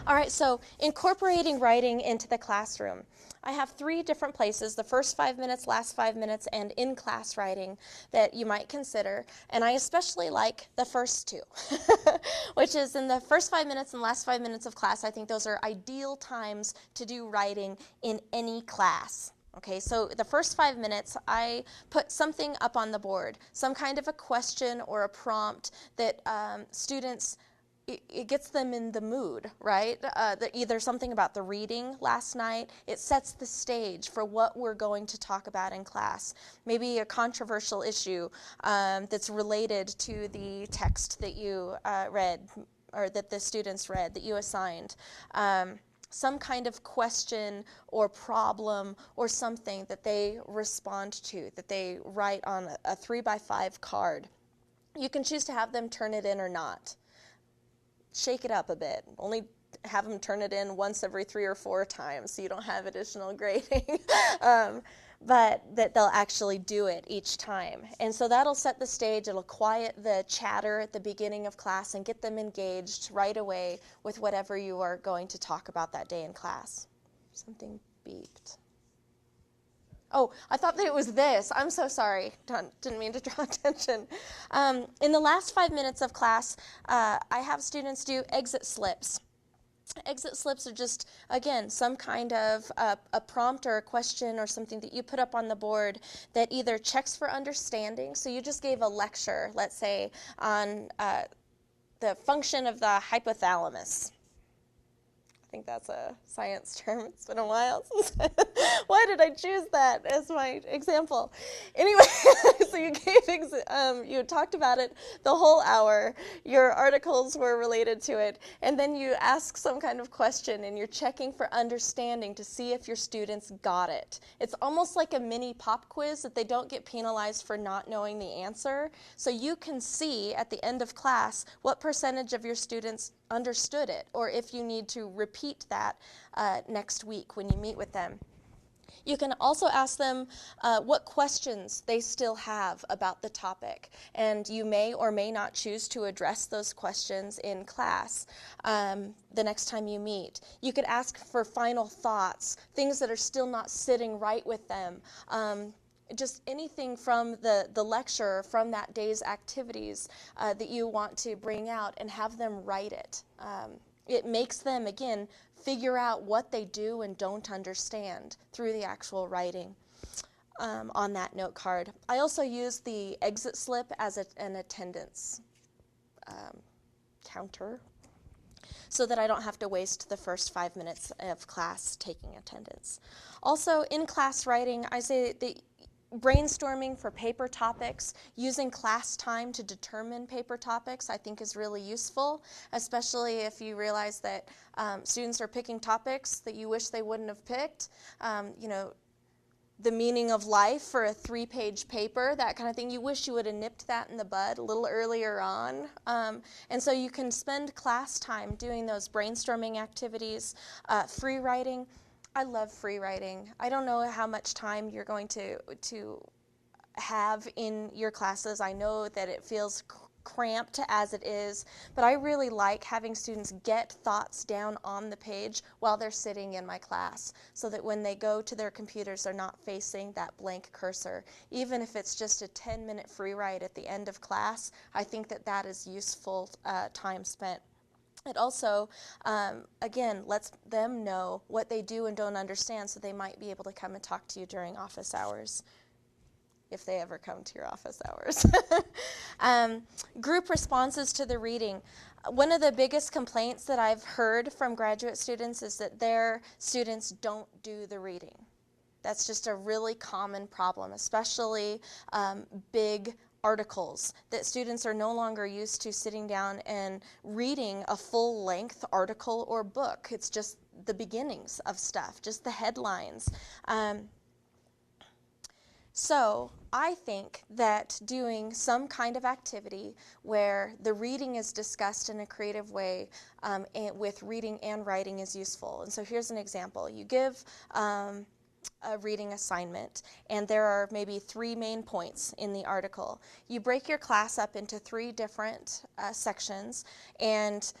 All right, so incorporating writing into the classroom. I have 3 different places, the first 5 minutes, last 5 minutes, and in-class writing that you might consider. And I especially like the first 2, which is in the first 5 minutes and last 5 minutes of class. I think those are ideal times to do writing in any class. Okay, so the first 5 minutes, I put something up on the board, some kind of a question or a prompt that students, it gets them in the mood, right? Either something about the reading last night, it sets the stage for what we're going to talk about in class. Maybe a controversial issue that's related to the text that you read, or that the students read, that you assigned. Some kind of question or problem or something that they respond to, that they write on a 3x5 card. You can choose to have them turn it in or not. Shake it up a bit. Only have them turn it in once every 3 or 4 times so you don't have additional grading. But that they'll actually do it each time. And so that'll set the stage. It'll quiet the chatter at the beginning of class and get them engaged right away with whatever you are going to talk about that day in class. Something beeped. Oh, I thought that it was this. I'm so sorry. Didn't mean to draw attention. In the last 5 minutes of class, I have students do exit slips. Exit slips are just, again, some kind of a prompt or a question or something that you put up on the board that either checks for understanding. So you just gave a lecture, let's say, on the function of the hypothalamus. I think that's a science term. It's been a while since. Why did I choose that as my example? Anyway, so you talked about it the whole hour. Your articles were related to it, and then you ask some kind of question, and you're checking for understanding to see if your students got it. It's almost like a mini pop quiz that they don't get penalized for not knowing the answer. So you can see at the end of class what percentage of your students understood it, or if you need to repeat that next week when you meet with them. You can also ask them what questions they still have about the topic, and you may or may not choose to address those questions in class the next time you meet. You could ask for final thoughts, things that are still not sitting right with them. Just anything from the lecture, from that day's activities that you want to bring out and have them write it. It makes them, again, figure out what they do and don't understand through the actual writing on that note card. I also use the exit slip as an attendance counter so that I don't have to waste the first 5 minutes of class taking attendance. Also, in class writing, I say that brainstorming for paper topics, using class time to determine paper topics, I think is really useful, especially if you realize that students are picking topics that you wish they wouldn't have picked. The meaning of life for a 3-page paper, that kind of thing. You wish you would have nipped that in the bud a little earlier on. And so you can spend class time doing those brainstorming activities, free writing. I love free writing. I don't know how much time you're going to have in your classes. I know that it feels cramped as it is, but I really like having students get thoughts down on the page while they're sitting in my class, so that when they go to their computers, they're not facing that blank cursor. Even if it's just a 10-minute free write at the end of class, I think that that is useful time spent. It also, again, lets them know what they do and don't understand, so they might be able to come and talk to you during office hours, if they ever come to your office hours. Group responses to the reading. One of the biggest complaints that I've heard from graduate students is that their students don't do the reading. That's just a really common problem, especially big articles, that students are no longer used to sitting down and reading a full-length article or book. It's just the beginnings of stuff, just the headlines. So I think that doing some kind of activity where the reading is discussed in a creative way with reading and writing is useful. And so here's an example. You give a reading assignment, and there are maybe 3 main points in the article. You break your class up into 3 different sections, and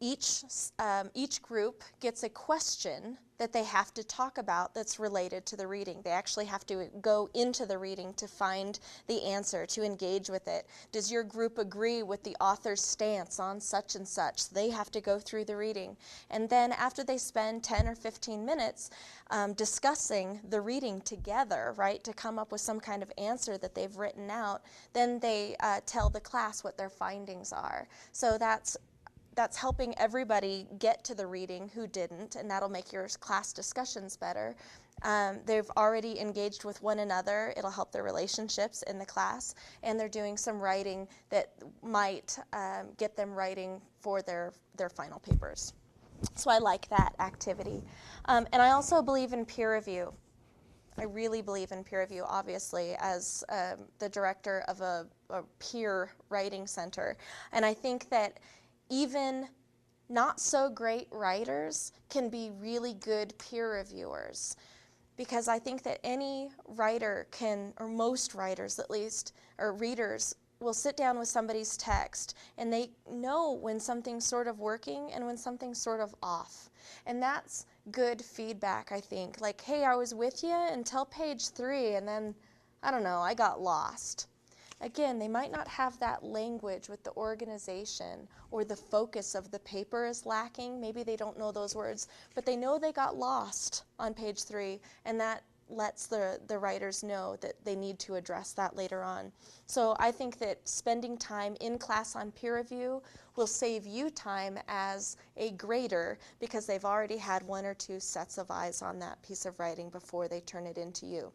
each group gets a question that they have to talk about that's related to the reading. They actually have to go into the reading to find the answer, to engage with it. Does your group agree with the author's stance on such and such? They have to go through the reading. And then after they spend 10 or 15 minutes discussing the reading together, right, to come up with some kind of answer that they've written out, then they tell the class what their findings are. So that's helping everybody get to the reading who didn't, and that'll make your class discussions better. They've already engaged with one another. It'll help their relationships in the class, and they're doing some writing that might get them writing for their final papers. So I like that activity. And I also believe in peer review. I really believe in peer review, obviously, as the director of a peer writing center. And I think that even not so great writers can be really good peer reviewers, because I think that any writer can, or most writers at least, or readers, will sit down with somebody's text and they know when something's sort of working and when something's sort of off. And that's good feedback, I think. Like, hey, I was with you until page 3 and then, I don't know, I got lost. Again, they might not have that language with the organization, or the focus of the paper is lacking. Maybe they don't know those words, but they know they got lost on page 3, and that lets the writers know that they need to address that later on. So I think that spending time in class on peer review will save you time as a grader, because they've already had 1 or 2 sets of eyes on that piece of writing before they turn it into you.